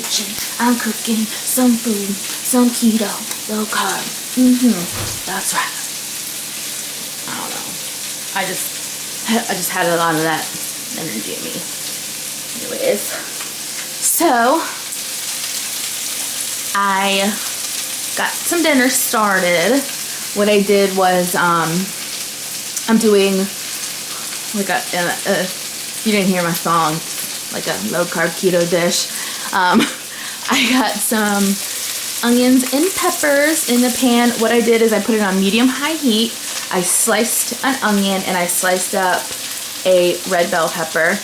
kitchen. I'm cooking some food, some keto, low carb. That's right. I don't know. I just had a lot of that energy in me. Anyways, so I got some dinner started. What I did was I'm doing like if you didn't hear my song, like a low carb keto dish. I got some onions and peppers in the pan. What I did is I put it on medium-high heat. I sliced an onion and I sliced up a red bell pepper.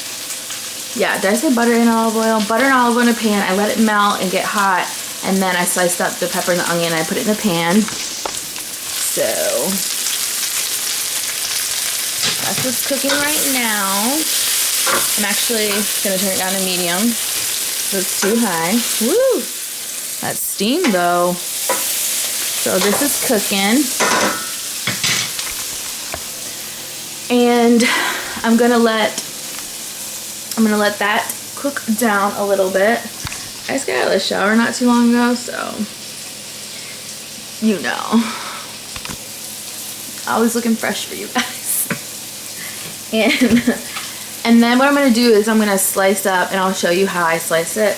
Yeah, did I say butter and olive oil? Butter and olive oil in a pan. I let it melt and get hot, and then I sliced up the pepper and the onion and I put it in the pan. So that's what's cooking right now. I'm actually gonna turn it down to medium. It's too high. Woo! That's steam though. So this is cooking. And I'm gonna let that cook down a little bit. I just got out of the shower not too long ago, so you know. Always looking fresh for you guys. And then what I'm going to do is I'm going to slice up, and I'll show you how I slice it.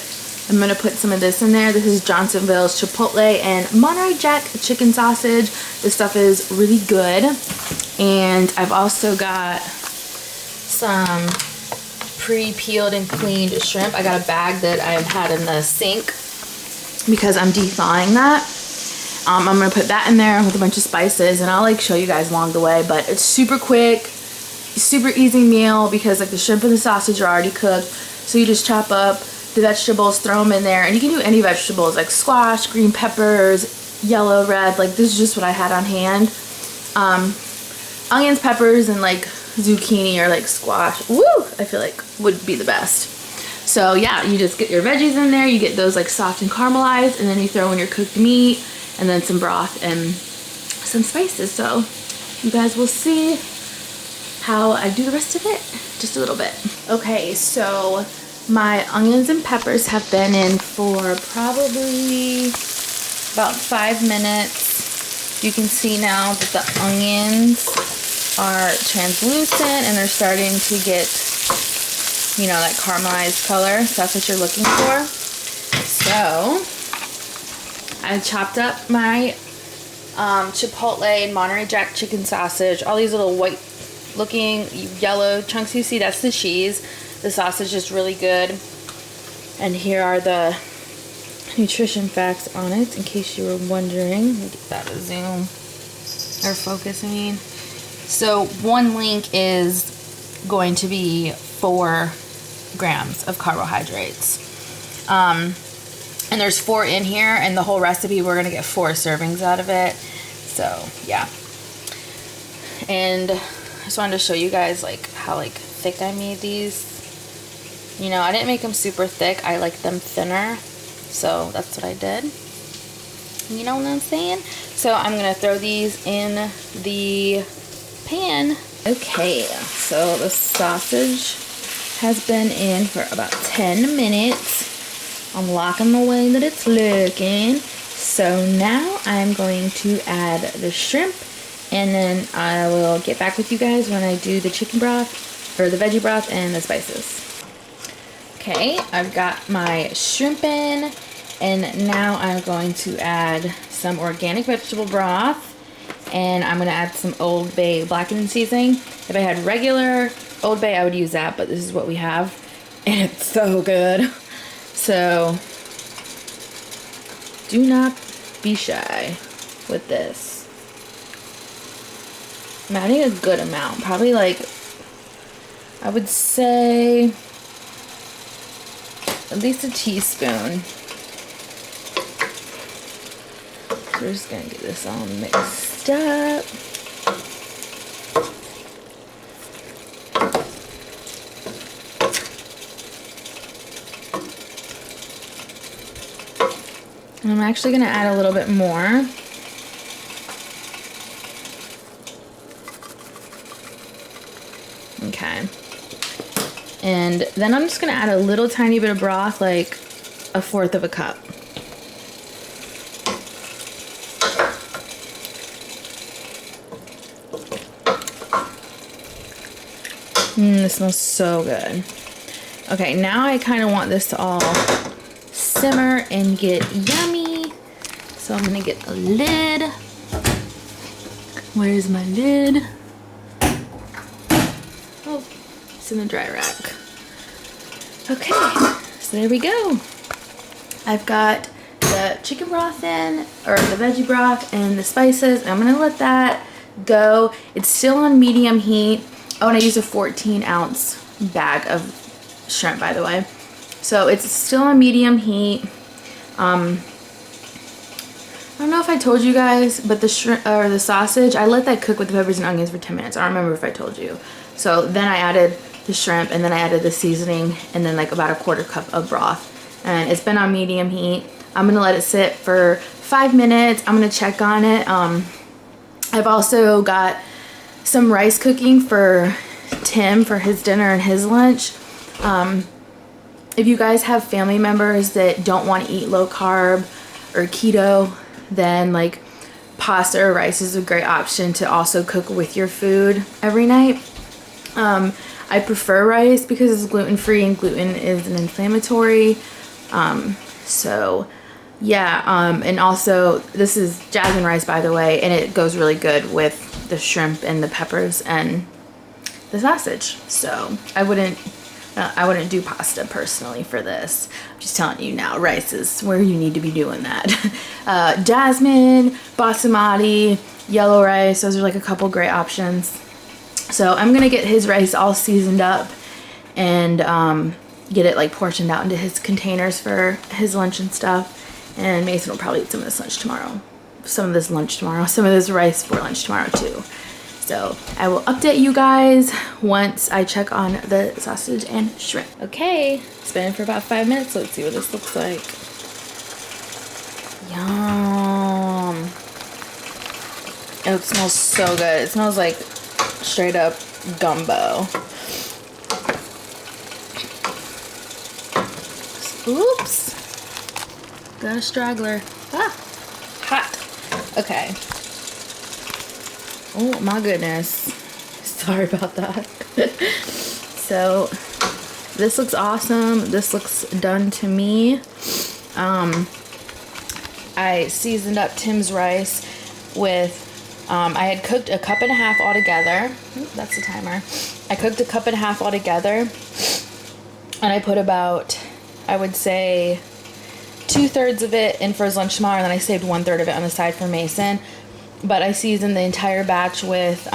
I'm going to put some of this in there. This is Johnsonville's Chipotle and Monterey Jack chicken sausage. This stuff is really good. And I've also got some pre-peeled and cleaned shrimp. I got a bag that I've had in the sink because I'm de-thawing that. I'm going to put that in there with a bunch of spices, and I'll like show you guys along the way, but it's super quick, super easy meal because like the shrimp and the sausage are already cooked. So you just chop up the vegetables, throw them in there, and you can do any vegetables like squash, green peppers, yellow, red. Like this is just what I had on hand. Onions, peppers, and like zucchini or like squash. Woo! I feel like would be the best. So yeah, you just get your veggies in there, you get those like soft and caramelized, and then you throw in your cooked meat, and then some broth and some spices. So you guys will see how I do the rest of it, just a little bit. Okay, so my onions and peppers have been in for probably about 5 minutes. You can see now that the onions are translucent and they're starting to get, you know, that caramelized color. So that's what you're looking for. So I chopped up my Chipotle and Monterey Jack chicken sausage. All these little white looking yellow chunks you see, that's the cheese. The sausage is really good. And here are the nutrition facts on it, in case you were wondering. Let me get that a zoom or focus, I mean. So one link is going to be 4 grams of carbohydrates. And there's 4 in here, and the whole recipe we're gonna get 4 servings out of it. So yeah. And I just wanted to show you guys like how like thick I made these. You know, I didn't make them super thick. I like them thinner. So that's what I did. You know what I'm saying? So I'm gonna throw these in the pan. Okay, so the sausage has been in for about 10 minutes. I'm liking the way that it's looking. So now I'm going to add the shrimp, and then I will get back with you guys when I do the chicken broth, or the veggie broth, and the spices. Okay, I've got my shrimp in, and now I'm going to add some organic vegetable broth, and I'm going to add some Old Bay blackened seasoning. If I had regular Old Bay, I would use that, but this is what we have, and it's so good. So do not be shy with this. I'm adding a good amount, probably like, I would say at least a teaspoon. We're just gonna get this all mixed up. And I'm actually gonna add a little bit more. Okay. And then I'm just gonna add a little tiny bit of broth, like 1/4 of a cup. This smells so good. Okay, now I kind of want this to all simmer and get yummy. So I'm gonna get a lid. Where's my lid? Oh, it's in the dry rack. Okay, so there we go. I've got the chicken broth in, or the veggie broth, and the spices. I'm gonna let that go. It's still on medium heat. Oh, and I used a 14-ounce bag of shrimp, by the way. So it's still on medium heat. I don't know if I told you guys, but the shrimp or the sausage, I let that cook with the peppers and onions for 10 minutes. I don't remember if I told you. So then I added the shrimp, and then I added the seasoning, and then like about a 1/4 cup of broth. And it's been on medium heat. I'm gonna let it sit for 5 minutes. I'm gonna check on it. I've also got some rice cooking for Tim for his dinner and his lunch. If you guys have family members that don't want to eat low carb or keto, then like pasta or rice is a great option to also cook with your food every night. I prefer rice because it's gluten-free, and gluten is an inflammatory. So yeah, and also this is jasmine rice, by the way, and it goes really good with the shrimp and the peppers and the sausage. So I wouldn't do pasta personally for this. I'm just telling you now, rice is where you need to be doing that. Jasmine, basmati, yellow rice, those are like a couple great options. So I'm gonna get his rice all seasoned up and get it like portioned out into his containers for his lunch and stuff. And Mason will probably eat some of this lunch tomorrow. Some of this rice for lunch tomorrow too. So I will update you guys once I check on the sausage and shrimp. Okay, it's been in for about 5 minutes. Let's see what this looks like. Yum. Oh, it smells so good. It smells like straight up gumbo. Oops. Got a straggler. Ah, hot. Okay. Oh my goodness. Sorry about that. So this looks awesome. This looks done to me. I seasoned up Tim's rice with, I had cooked 1.5 cups altogether. Ooh, that's the timer. I cooked 1.5 cups altogether, and I put about, I would say, 2/3 of it in for his lunch tomorrow, and then I saved 1/3 of it on the side for Mason. But I seasoned the entire batch with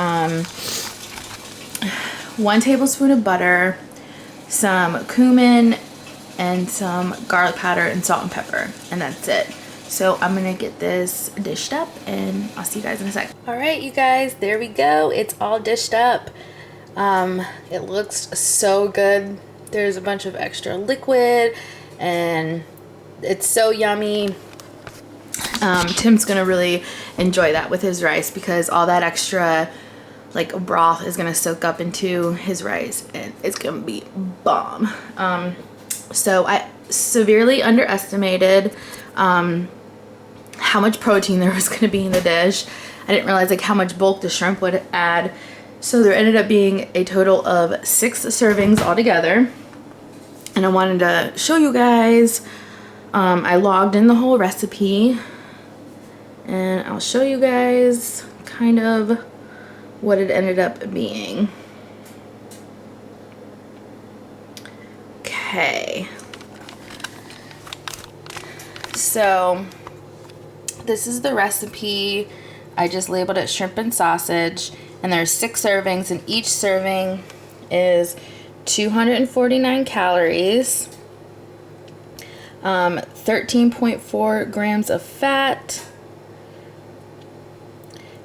1 tablespoon of butter, some cumin, and some garlic powder and salt and pepper, and that's it. So I'm gonna get this dished up, and I'll see you guys in a sec. All right, you guys, there we go. It's all dished up. It looks so good. There's a bunch of extra liquid, and it's so yummy. Tim's gonna really enjoy that with his rice because all that extra like broth is gonna soak up into his rice, and it's gonna be bomb. So I severely underestimated how much protein there was gonna be in the dish. I didn't realize like how much bulk the shrimp would add. So there ended up being a total of 6 servings altogether, and I wanted to show you guys. I logged in the whole recipe, and I'll show you guys kind of what it ended up being. Okay. So this is the recipe. I just labeled it shrimp and sausage, and there's 6 servings, and each serving is 249 calories, 13.4 grams of fat,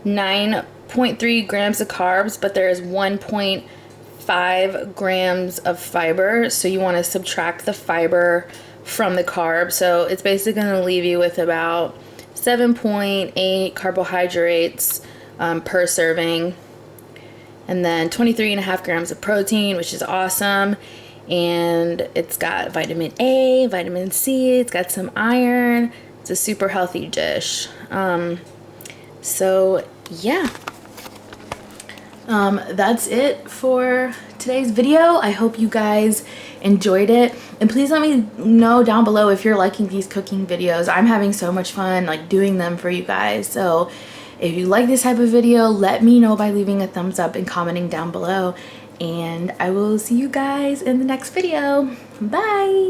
9.3 grams of carbs, but there is 1.5 grams of fiber, so you want to subtract the fiber from the carb. So it's basically going to leave you with about 7.8 carbohydrates per serving, and then 23.5 grams of protein, which is awesome. and it's got vitamin A, vitamin C, it's got some iron. It's a super healthy dish. So yeah, that's it for today's video. I hope you guys enjoyed it, and please let me know down below if you're liking these cooking videos. I'm having so much fun like doing them for you guys. So if you like this type of video, let me know by leaving a thumbs up and commenting down below, and I will see you guys in the next video. Bye.